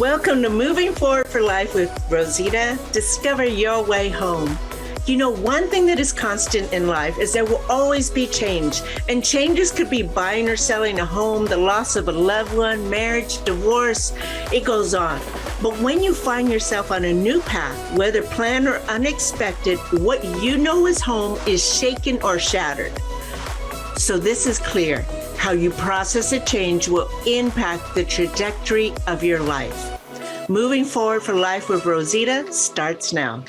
Welcome to Moving Forward for Life with Rosita. Discover your way home. You know, one thing that is constant in life is there will always be change. And changes could be buying or selling a home, the loss of a loved one, marriage, divorce, it goes on. But when you find yourself on a new path, whether planned or unexpected, what you know is home is shaken or shattered. So this is clear. How you process a change will impact the trajectory of your life. Moving Forward for Life with Rosita starts now.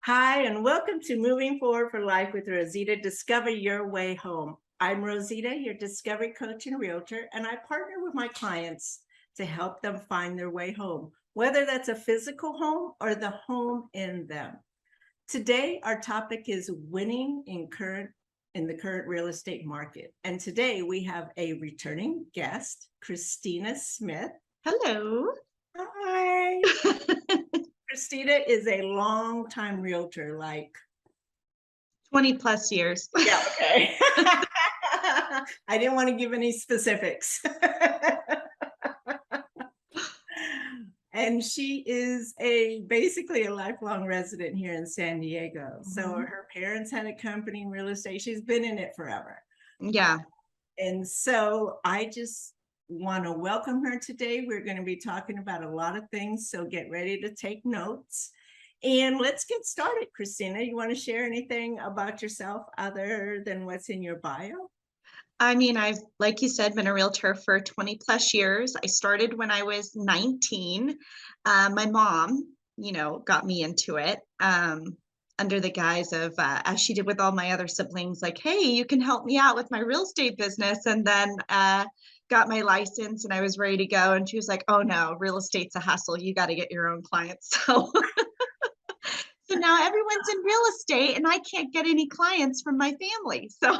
Hi, and welcome to Moving Forward for Life with Rosita. Discover your way home. I'm Rosita, your discovery coach and realtor, and I partner with my clients to help them find their way home, whether that's a physical home or the home in them. Today, our topic is winning in the current real estate market. And today we have a returning guest, Christina Smith. Hello. Hi. Christina is a longtime realtor, like 20 plus years. Yeah, okay. I didn't want to give any specifics. And she is basically a lifelong resident here in San Diego. Mm-hmm. So her parents had a company in real estate. She's been in it forever. Yeah. And so I just want to welcome her today. We're going to be talking about a lot of things, so get ready to take notes. And let's get started, Christina. You want to share anything about yourself other than what's in your bio? I mean, I've, like you said, been a realtor for 20 plus years. I started when I was 19. My mom, got me into it under the guise of, as she did with all my other siblings, like, hey, you can help me out with my real estate business. And then got my license and I was ready to go. And she was like, oh no, real estate's a hassle. You got to get your own clients. So now everyone's in real estate and I can't get any clients from my family. So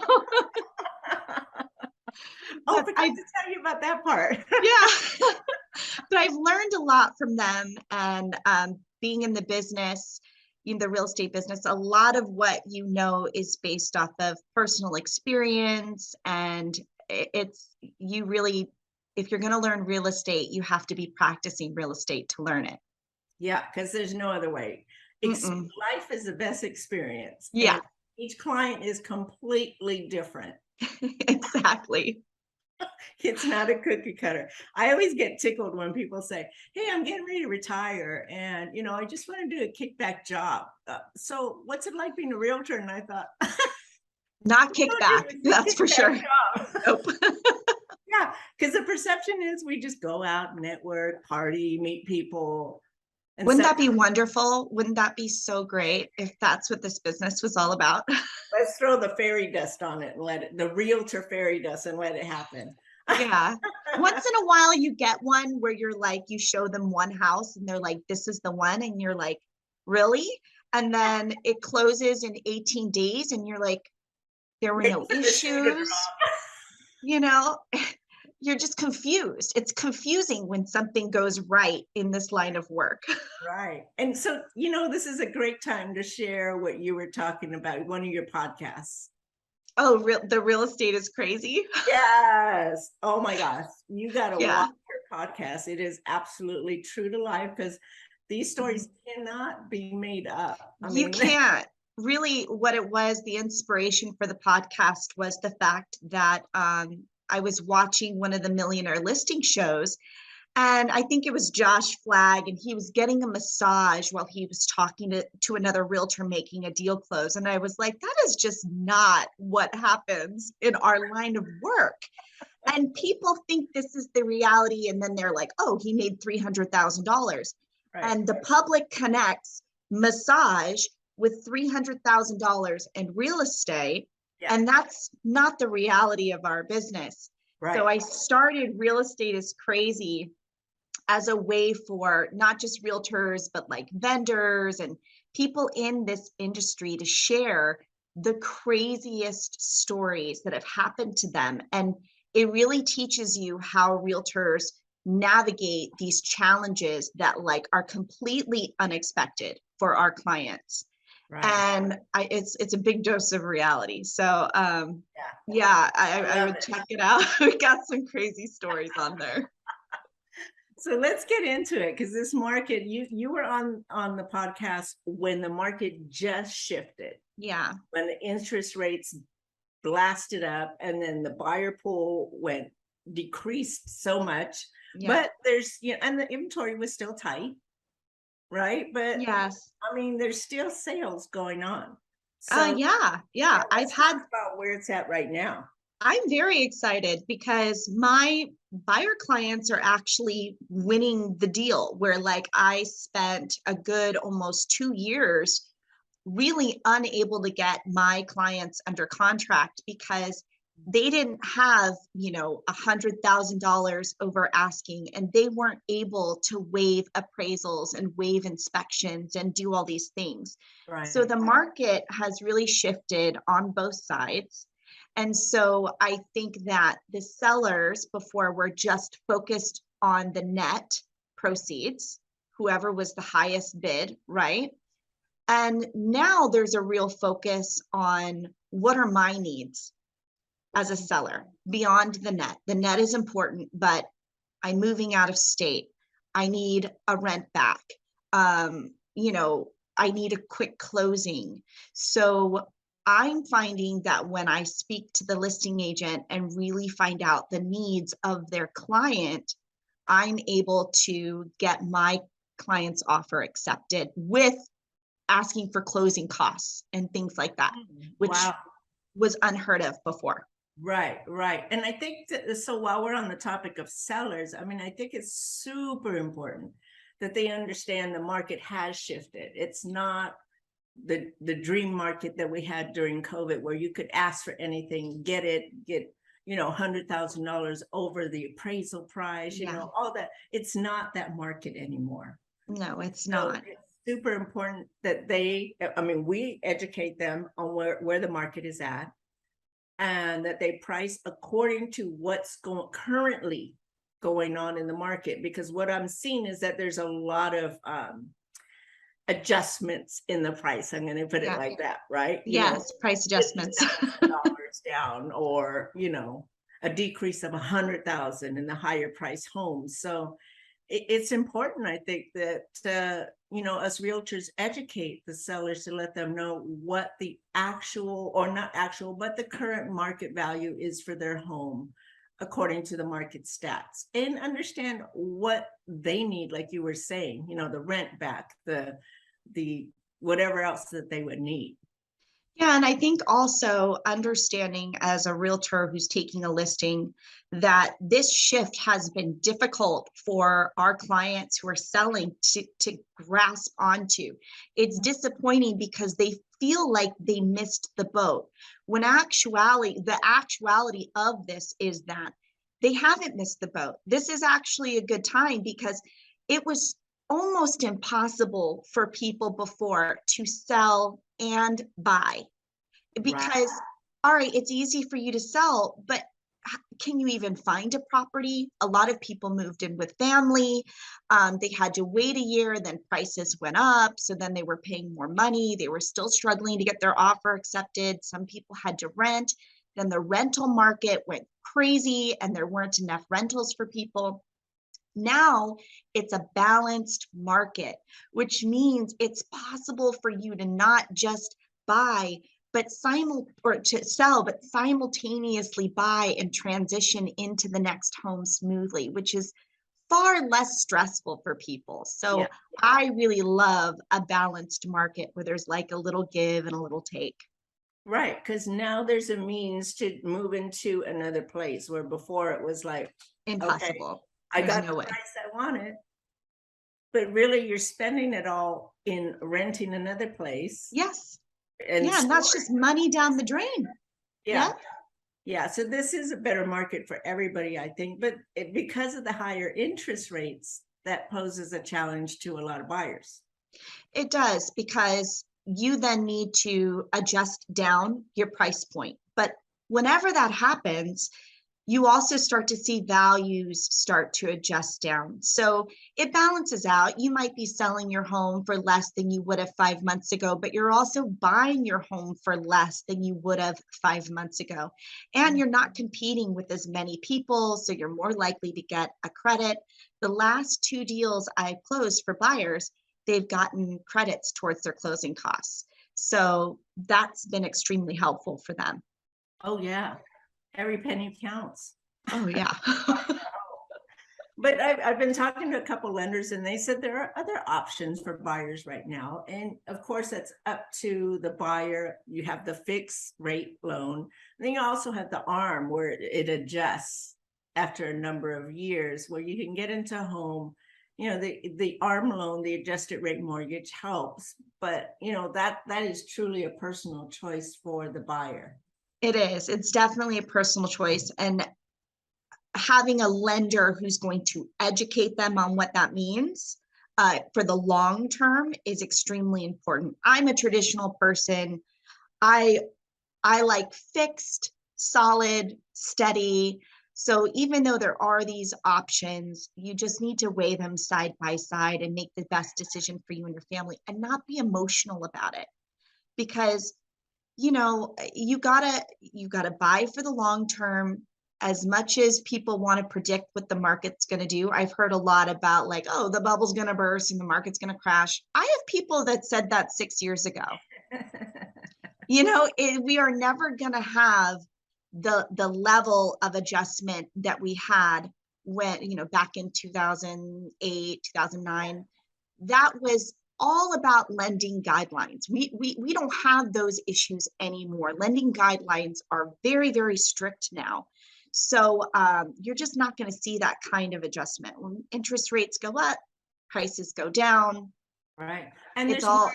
I forgot to tell you about that part. Yeah. But I've learned a lot from them, and being in the business, in the real estate business, a lot of what is based off of personal experience. And if you're going to learn real estate, you have to be practicing real estate to learn it. Yeah, because there's no other way. Life is the best experience. Yeah. And each client is completely different. Exactly. It's not a cookie cutter. I always get tickled when people say, hey, I'm getting ready to retire. And, I just want to do a kickback job. So what's it like being a realtor? And I thought, not kickback. That's for sure. Nope. Yeah, because the perception is we just go out, network, party, meet people. Wouldn't that be wonderful? Wouldn't that be so great if that's what this business was all about? Let's throw the fairy dust on it and the realtor fairy dust and let it happen. Yeah. Once in a while you get one where you're like, you show them one house and they're like, this is the one. And you're like, really? And then it closes in 18 days and you're like, there were no issues. You're just confused. It's confusing when something goes right in this line of work. Right. And so, this is a great time to share what you were talking about, one of your podcasts. Oh, the real estate is crazy. Yes. Oh my gosh. You got to watch your podcast. It is absolutely true to life because these stories cannot be made up. You can't. Really, what it was, the inspiration for the podcast was the fact that I was watching one of the millionaire listing shows, and I think it was Josh Flagg, and he was getting a massage while he was talking to another realtor making a deal close. And I was like, that is just not what happens in our line of work. And people think this is the reality. And then they're like, oh, he made $300,000. Right. And the public connects massage with $300,000 in real estate. Yeah. And that's not the reality of our business. Right. So I started Real Estate is Crazy as a way for not just realtors, but like vendors and people in this industry to share the craziest stories that have happened to them. And it really teaches you how realtors navigate these challenges that are completely unexpected for our clients. Right. And it's a big dose of reality. So I would check it out. We got some crazy stories on there. So let's get into it, because this market, you were on the podcast when the market just shifted, Yeah. when the interest rates blasted up, and then the buyer pool decreased so much. Yeah. But there's, and the inventory was still tight, right? But Yes. I mean, there's still sales going on. So Yeah. Yeah. let's talk about where it's at right now. I'm very excited because my buyer clients are actually winning the deal, where like I spent a good almost 2 years really unable to get my clients under contract because they didn't have, $100,000 over asking, and they weren't able to waive appraisals and waive inspections and do all these things. Right. So the market has really shifted on both sides. And so I think that the sellers before were just focused on the net proceeds, whoever was the highest bid, right? And now there's a real focus on what are my needs as a seller beyond the net. The net is important, but I'm moving out of state. I need a rent back. I need a quick closing. So I'm finding that when I speak to the listing agent and really find out the needs of their client, I'm able to get my client's offer accepted with asking for closing costs and things like that, which was unheard of before. Right. And I think that, so while we're on the topic of sellers, I mean, I think it's super important that they understand the market has shifted. It's not the dream market that we had during COVID, where you could ask for anything, get $100,000 over the appraisal price, all that. It's not that market anymore. No, it's So not. it's super important that we educate them on where the market is at, and that they price according to what's currently going on in the market. Because what I'm seeing is that there's a lot of adjustments in the price. I'm going to put it like that, right? Yes, price adjustments. $50,000 down, or a decrease of 100,000 in the higher price homes. So it's important, I think, that us realtors educate the sellers to let them know what the actual, or not actual, but the current market value is for their home according to the market stats, and understand what they need, like you were saying, the rent back, the whatever else that they would need. Yeah, and I think also understanding as a realtor who's taking a listing that this shift has been difficult for our clients who are selling to grasp onto. It's disappointing because they feel like they missed the boat, when the actuality of this is that they haven't missed the boat. This is actually a good time because it was almost impossible for people before to sell and buy, because all right, it's easy for you to sell, but can you even find a property? A lot of people moved in with family. They had to wait a year, then prices went up, so then they were paying more money. They were still struggling to get their offer accepted. Some people had to rent. Then the rental market went crazy and there weren't enough rentals for people. Now it's a balanced market, which means it's possible for you to not just buy, but to sell, but simultaneously buy and transition into the next home smoothly, which is far less stressful for people. So I really love a balanced market where there's like a little give and a little take. Right, because now there's a means to move into another place, where before it was like impossible. Okay, I got the price I wanted, but really you're spending it all in renting another place. Yes. And that's just money down the drain. Yeah. So this is a better market for everybody, I think, but because of the higher interest rates, that poses a challenge to a lot of buyers. It does, because you then need to adjust down your price point. But whenever that happens, you also start to see values start to adjust down. So it balances out. You might be selling your home for less than you would have 5 months ago, but you're also buying your home for less than you would have 5 months ago. And you're not competing with as many people, so you're more likely to get a credit. the last 2 deals I closed for buyers, they've gotten credits towards their closing costs. So that's been extremely helpful for them. Oh, yeah. Every penny counts. Oh, yeah. But I've been talking to a couple lenders, and they said there are other options for buyers right now. And of course, that's up to the buyer. You have the fixed rate loan. And then you also have the ARM, where it adjusts after a number of years, where you can get into a home. You know, the ARM loan, the adjusted rate mortgage, helps, but you know, that is truly a personal choice for the buyer. It is. It's definitely a personal choice. And having a lender who's going to educate them on what that means for the long term is extremely important. I'm a traditional person. I like fixed, solid, steady. So even though there are these options, you just need to weigh them side by side and make the best decision for you and your family, and not be emotional about it. Because you gotta buy for the long term. As much as people want to predict what the market's going to do, I've heard a lot about like, oh, the bubble's going to burst and the market's going to crash. I have people that said that 6 years ago. We are never going to have the level of adjustment that we had when, back in 2008, 2009. That was all about lending guidelines. We don't have those issues anymore. Lending guidelines are very, very strict now. So you're just not going to see that kind of adjustment. When interest rates go up, prices go down. Right. And it's all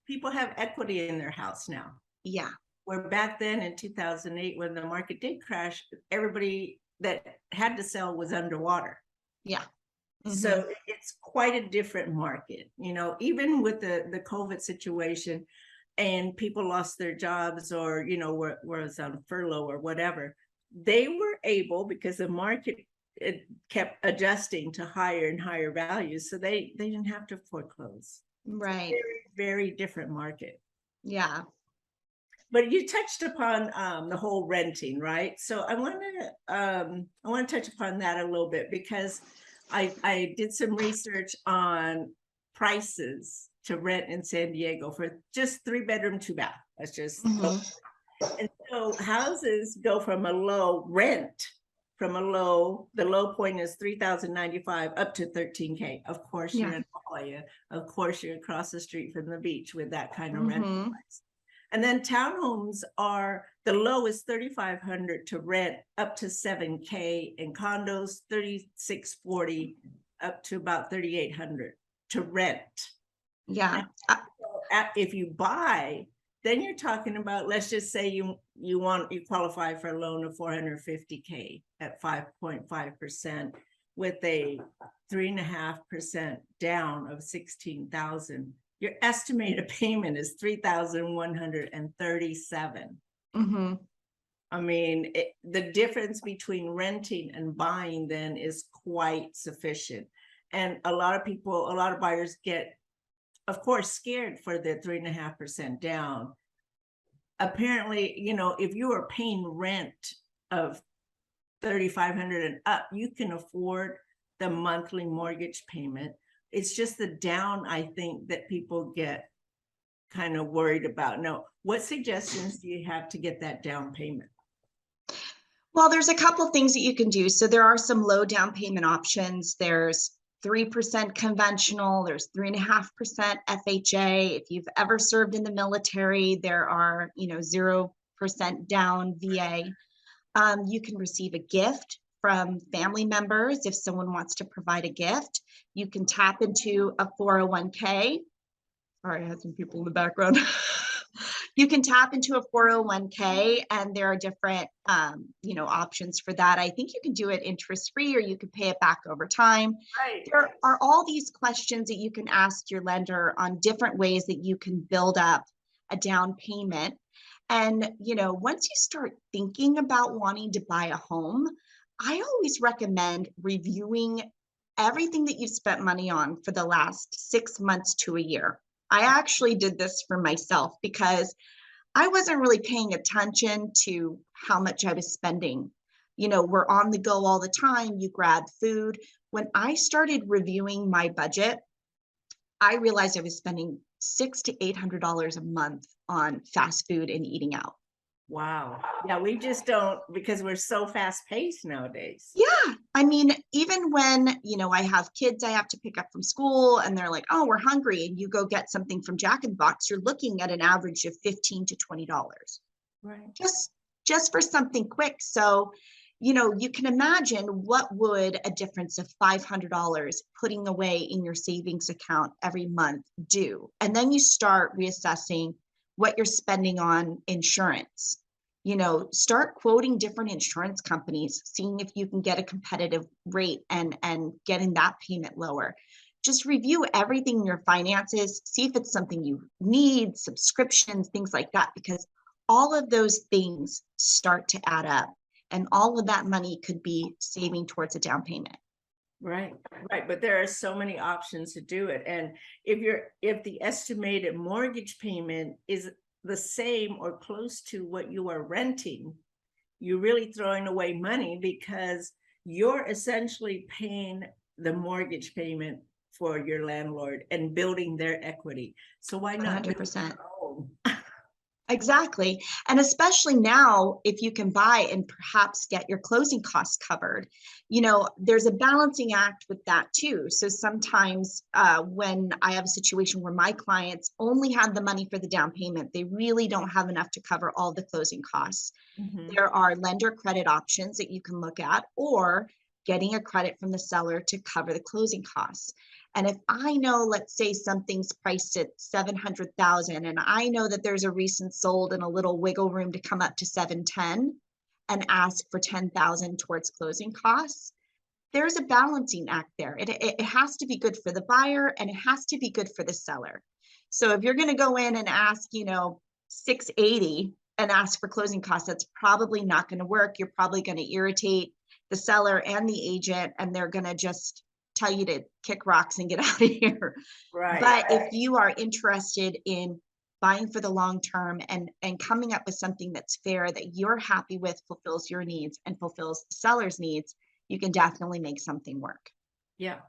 people have equity in their house now. Yeah. Where back then in 2008, when the market did crash, everybody that had to sell was underwater. Yeah. Mm-hmm. So it's quite a different market, even with the COVID situation, and people lost their jobs or, was on furlough or whatever. They were able, because the market, it kept adjusting to higher and higher values. So they didn't have to foreclose. Right. Very, very different market. Yeah. But you touched upon the whole renting, right? So I want to touch upon that a little bit, because I did some research on prices to rent in San Diego for just 3-bedroom, 2-bath. That's just and so houses go from a low rent, the low point is $3,095 up to $13K. Of course, you're in La Jolla. Of course, you're across the street from the beach with that kind of rent price. And then townhomes are the lowest $3,500 to rent up to $7K, and condos $3,640 up to about $3,800 to rent. Yeah. If you buy, then you're talking about, let's just say you qualify for a loan of $450K at 5.5% with a 3.5% down of $16,000. Your estimated payment is $3,137. I mean, the difference between renting and buying then is quite sufficient. And a lot of buyers get, of course, scared for the 3.5% down. Apparently, if you are paying rent of $3,500 and up, you can afford the monthly mortgage payment. It's just the down, I think, that people get kind of worried about. Now, what suggestions do you have to get that down payment? Well, there's a couple things that you can do. So there are some low down payment options. There's 3% conventional, there's 3.5% FHA. If you've ever served in the military, there are 0% down VA. You can receive a gift from family members if someone wants to provide a gift. You can tap into a 401k. Sorry, I had some people in the background. You can tap into a 401k, and there are different options for that. I think you can do it interest-free, or you can pay it back over time. Right. There are all these questions that you can ask your lender on different ways that you can build up a down payment. And once you start thinking about wanting to buy a home, I always recommend reviewing everything that you've spent money on for the last 6 months to a year. I actually did this for myself because I wasn't really paying attention to how much I was spending. We're on the go all the time. You grab food. when I started reviewing my budget, I realized I was spending $600 to $800 a month on fast food and eating out. Wow. Yeah, we just don't, because we're so fast paced nowadays. Yeah. I mean, even when, I have kids I have to pick up from school and they're like, oh, we're hungry. And you go get something from Jack in the Box, you're looking at an average of $15 to $20. Right. Just for something quick. So, you can imagine what would a difference of $500 putting away in your savings account every month do? And then you start reassessing what you're spending on insurance. Start quoting different insurance companies, seeing if you can get a competitive rate and getting that payment lower. Just review everything in your finances, see if it's something you need, subscriptions, things like that, because all of those things start to add up, and all of that money could be saving towards a down payment. Right. But there are so many options to do it. And if the estimated mortgage payment is the same or close to what you are renting, you're really throwing away money, because you're essentially paying the mortgage payment for your landlord and building their equity. So why not 100%. own? Exactly. And especially now, if you can buy and perhaps get your closing costs covered, there's a balancing act with that too. So sometimes when I have a situation where my clients only had the money for the down payment, they really don't have enough to cover all the closing costs. There are lender credit options that you can look at, or getting a credit from the seller to cover the closing costs. And if I know, let's say something's priced at 700,000, and I know that there's a recent sold and a little wiggle room to come up to 710 and ask for 10,000 towards closing costs, there's a balancing act there. It has to be good for the buyer and it has to be good for the seller. So if you're going to go in and ask, 680 and ask for closing costs, that's probably not going to work. You're probably going to irritate the seller and the agent, and they're going to just tell you to kick rocks and get out of here. Right. But if you are interested in buying for the long term and coming up with something that's fair, that you're happy with, fulfills your needs and fulfills the seller's needs, you can definitely make something work. Yeah.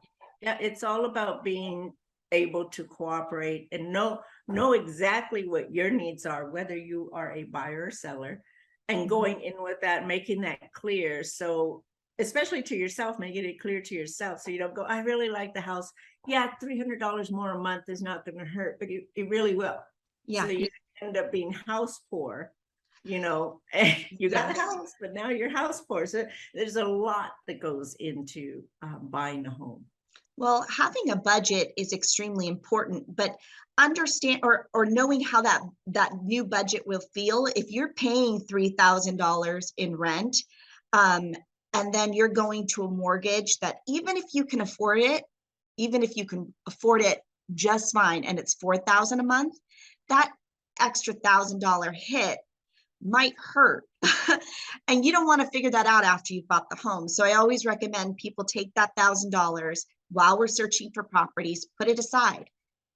It's all about being able to cooperate and know exactly what your needs are, whether you are a buyer or seller, and going in with that, making that clear. So especially to yourself, making it clear to yourself, so you don't go, I really like the house. Yeah, $300 more a month is not going to hurt, but it really will. Yeah. So you end up being house poor, you got the house, but now you're house poor. So there's a lot that goes into buying a home. Well, having a budget is extremely important, but understand or knowing how that new budget will feel if you're paying $3,000 in rent, and then you're going to a mortgage that even if you can afford it just fine, and it's $4,000 a month, that extra $1,000 hit might hurt. And you don't want to figure that out after you've bought the home. So I always recommend people take that $1,000 while we're searching for properties, put it aside,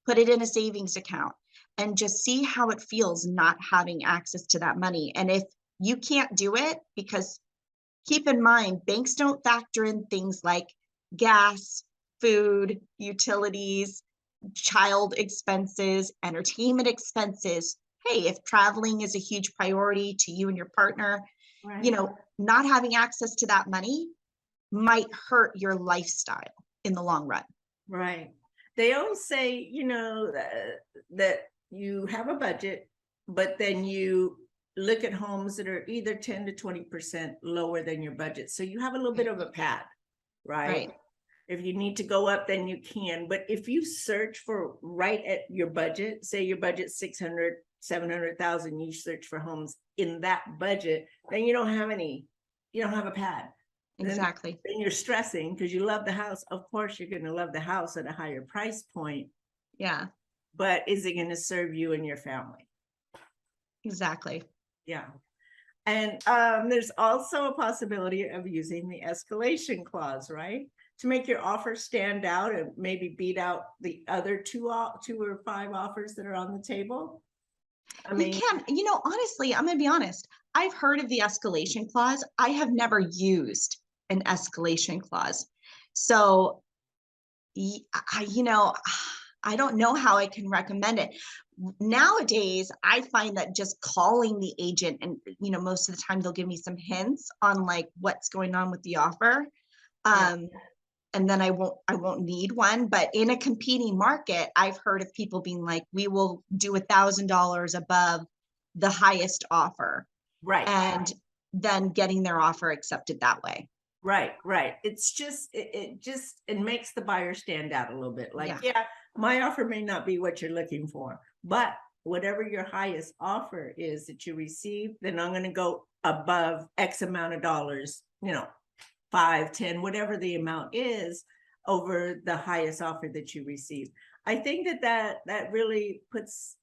put it in a savings account, and just see how it feels not having access to that money. And if you can't do it, because keep in mind, banks don't factor in things like gas, food, utilities, child expenses, entertainment expenses. Hey, if traveling is a huge priority to you and your partner, Right. Not having access to that money might hurt your lifestyle in the long run. Right. They always say, that you have a budget, but then you look at homes that are either 10 to 20% lower than your budget. So you have a little bit of a pad, right? If you need to go up, then you can. But if you search for right at your budget, say your budget's 600, 700,000, you search for homes in that budget, then you don't have a pad. Exactly. Then you're stressing because you love the house. Of course, you're going to love the house at a higher price point. Yeah. But is it going to serve you and your family? Exactly. Yeah. And there's also a possibility of using the escalation clause, right? To make your offer stand out and maybe beat out the other two or five offers that are on the table. You can, honestly, I'm going to be honest. I've heard of the escalation clause. I have never used an escalation clause. So, you know, I don't know how I can recommend it. Nowadays, I find that just calling the agent and, you know, most of the time they'll give me some hints on like what's going on with the offer. Yeah. And then I won't need one. But in a competing market, I've heard of people being like, we will do $1,000 above the highest offer, Right. and then getting their offer accepted that way. Right, right. It's just it makes the buyer stand out a little bit. Like, Yeah. yeah, my offer may not be what you're looking for, but whatever your highest offer is that you receive, then I'm going to go above X amount of dollars, you know, 5, 10, whatever the amount is over the highest offer that you receive. I think that really puts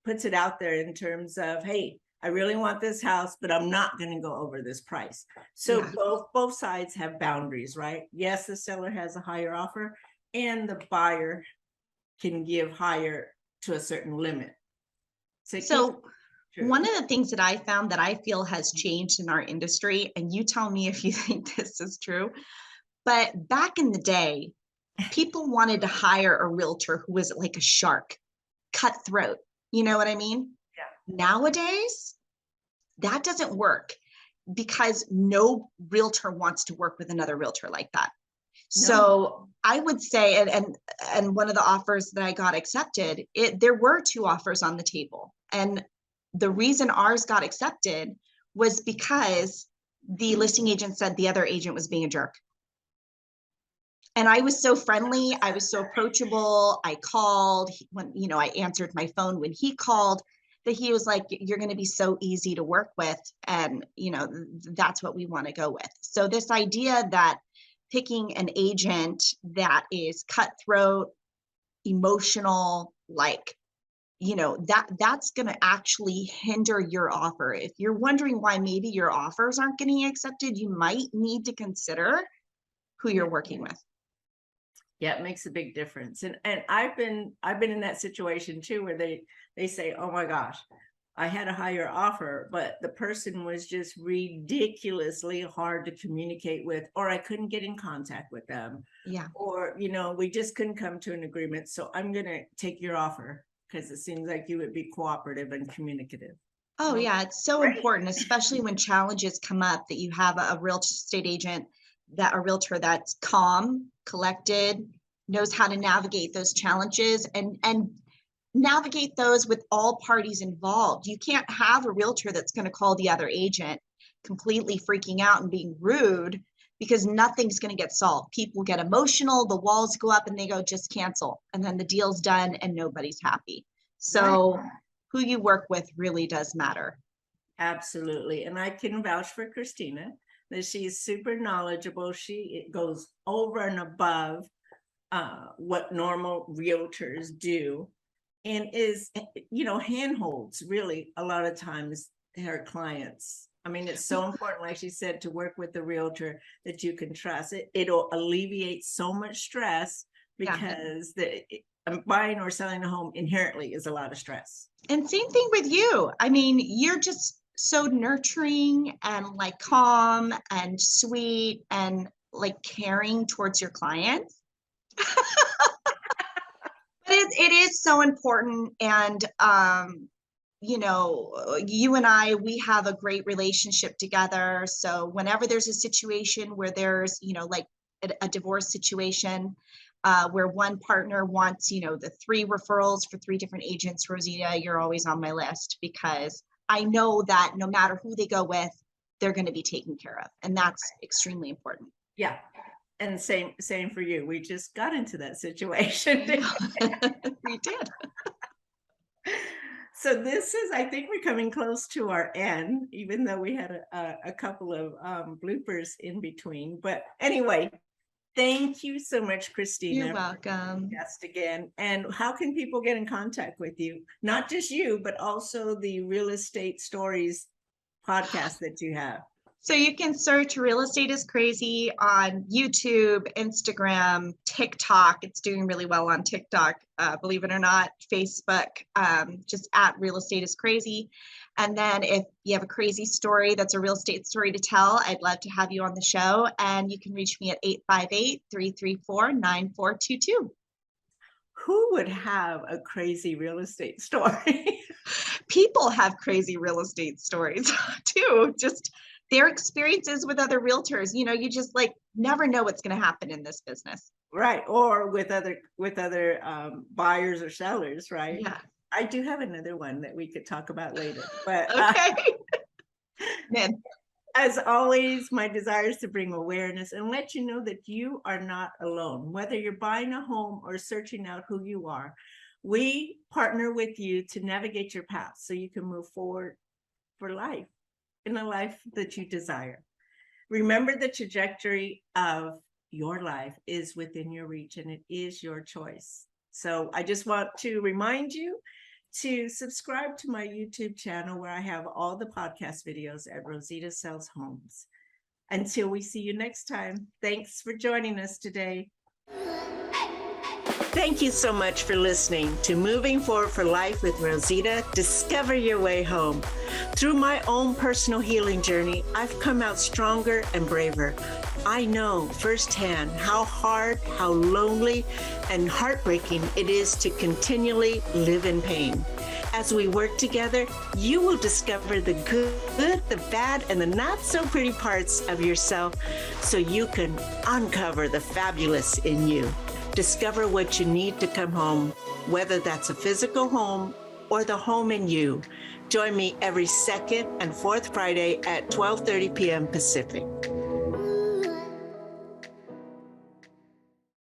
it out there in terms of, hey, I really want this house, but I'm not going to go over this price. So Yeah. both sides have boundaries, right? Yes, the seller has a higher offer and the buyer can give higher to a certain limit. So one of the things that I found that I feel has changed in our industry, and you tell me if you think this is true, but back in the day, people wanted to hire a realtor who was like a shark, cutthroat. You know what I mean? Yeah. Nowadays, that doesn't work because no realtor wants to work with another realtor like that. So No. I would say, and one of the offers that I got accepted, there were 2 offers on the table. And the reason ours got accepted was because the listing agent said the other agent was being a jerk. And I was so friendly, I was so approachable. I called when, you know, I answered my phone when he called, that he was like, you're going to be so easy to work with. And, you know, that's what we want to go with. So this idea that picking an agent that is cutthroat, emotional, like, you know, that's going to actually hinder your offer. If you're wondering why maybe your offers aren't getting accepted, you might need to consider who you're working with. Yeah, it makes a big difference. And I've been in that situation too, where they say, oh my gosh, I had a higher offer, but the person was just ridiculously hard to communicate with, or I couldn't get in contact with them. Yeah. Or, you know, we just couldn't come to an agreement. So I'm going to take your offer because it seems like you would be cooperative and communicative. Oh, Well, yeah, it's so great. important, especially when challenges come up, that you have a real estate agent, that a realtor that's calm, collected, knows how to navigate those challenges and navigate those with all parties involved. You can't have a realtor that's going to call the other agent completely freaking out and being rude, because nothing's going to get solved. People get emotional, the walls go up and they go, just cancel. And then the deal's done and nobody's happy. So who you work with really does matter. Absolutely. And I can vouch for Christina that she's super knowledgeable. She goes over and above what normal realtors do, and is, you know, handholds really a lot of times her clients. I mean, it's so important, like she said, to work with the realtor that you can trust. It'll alleviate so much stress, because buying or selling a home inherently is a lot of stress. And same thing with you. I mean, you're just so nurturing and like calm and sweet and like caring towards your clients. But it is so important. And you know, you and I, we have a great relationship together. So whenever there's a situation where there's, you know, like a divorce situation, where one partner wants, you know, the 3 referrals for 3 different agents, Rosita, you're always on my list, because I know that no matter who they go with, they're going to be taken care of. And that's extremely important. Yeah. And same for you. We just got into that situation. We did. So this is, I think we're coming close to our end, even though we had a couple of bloopers in between. But anyway, thank you so much, Christina. You're welcome. Guest again. And how can people get in contact with you? Not just you, but also the Real Estate Stories podcast that you have. So you can search Real Estate is Crazy on YouTube, Instagram, TikTok. It's doing really well on TikTok, believe it or not, Facebook, just at Real Estate is Crazy. And then if you have a crazy story that's a real estate story to tell, I'd love to have you on the show. And you can reach me at 858-334-9422. Who would have a crazy real estate story? People have crazy real estate stories too. Just their experiences with other realtors. You just like never know what's going to happen in this business. Right. Or with other buyers or sellers, right? Yeah. I do have another one that we could talk about later. But okay. Man. As always, my desire is to bring awareness and let you know that you are not alone. Whether you're buying a home or searching out who you are, we partner with you to navigate your path so you can move forward for life, in a life that you desire. Remember, the trajectory of your life is within your reach and it is your choice. So I just want to remind you to subscribe to my YouTube channel where I have all the podcast videos at Rosita Sells Homes. Until we see you next time, thanks for joining us today. Thank you so much for listening to Moving Forward for Life with Rosita. Discover your way home. Through my own personal healing journey, I've come out stronger and braver. I know firsthand how hard, how lonely, and heartbreaking it is to continually live in pain. As we work together, you will discover the good, the bad, and the not so pretty parts of yourself so you can uncover the fabulous in you. Discover what you need to come home, whether that's a physical home or the home in you. Join me every second and fourth Friday at 12:30 p.m. Pacific.